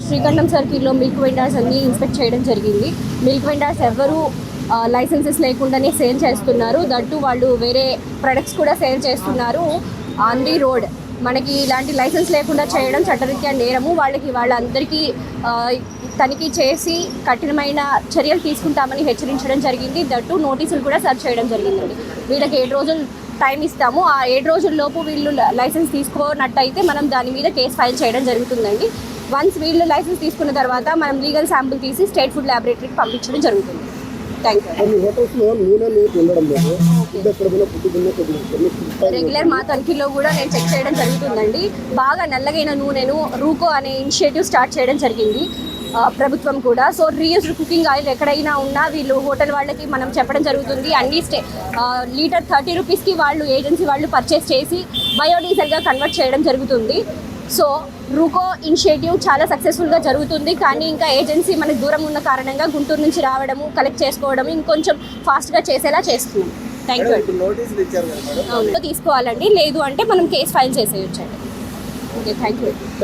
శ్రీకంఠం సర్కిల్లో milk vendors అన్ని inspect చేయడం జరిగింది. మిల్క్ వెండర్స్ ఎవరు లైసెన్సెస్ లేకుండానే సేల్ చేస్తున్నారు. దట్టు వాళ్ళు వేరే ప్రొడక్ట్స్ కూడా సేల్ చేస్తున్నారు ఆన్ ది రోడ్. మనకి ఇలాంటి లైసెన్స్ లేకుండా చేయడం చట్టరీత్యా నేరము. వాళ్ళందరికీ తనిఖీ చేసి కఠినమైన చర్యలు తీసుకుంటామని హెచ్చరించడం జరిగింది. దట్టు నోటీసులు కూడా సర్చ్ చేయడం జరిగిందండి. వీళ్ళకి 7 రోజులు టైం ఇస్తాము. ఆ 7 రోజుల్లోపు వీళ్ళు లైసెన్స్ తీసుకోనట్టయితే మనం దాని మీద కేసు ఫైల్ చేయడం జరుగుతుందండి. వన్స్ వీళ్ళు లైసెన్స్ తీసుకున్న తర్వాత మనం లీగల్ శాంపుల్ తీసి స్టేట్ ఫుడ్ ల్యాబొరేటరీకి పంపించడం జరుగుతుంది. రెగ్యులర్ మా తనిఖీలో కూడా నేను చెక్ చేయడం జరుగుతుందండి. బాగా నల్లగైన నూనెను రూకో అనే ఇనిషియేటివ్ స్టార్ట్ చేయడం జరిగింది ప్రభుత్వం కూడా. సో రీయూజ్డ్ కుకింగ్ ఆయిల్ ఎక్కడైనా ఉన్నా వీళ్ళు హోటల్ వాళ్ళకి మనం చెప్పడం జరుగుతుంది. అన్ని లీటర్ 30 రూపీస్కి వాళ్ళు ఏజెన్సీ వాళ్ళు పర్చేస్ చేసి బయోడీజల్గా కన్వర్ట్ చేయడం జరుగుతుంది. సో రూకో ఇనిషియేటివ్ చాలా సక్సెస్ఫుల్గా జరుగుతుంది. కానీ ఇంకా ఏజెన్సీ మనకు దూరం ఉన్న కారణంగా గుంటూరు నుంచి రావడము, కలెక్ట్ చేసుకోవడం ఇంకొంచెం ఫాస్ట్గా చేసేలా చేస్తున్నాం. Thank you. తీసుకోవాలండి, లేదు అంటే మనం కేసు ఫైల్ చేసేయచ్చండి. Okay, thank you.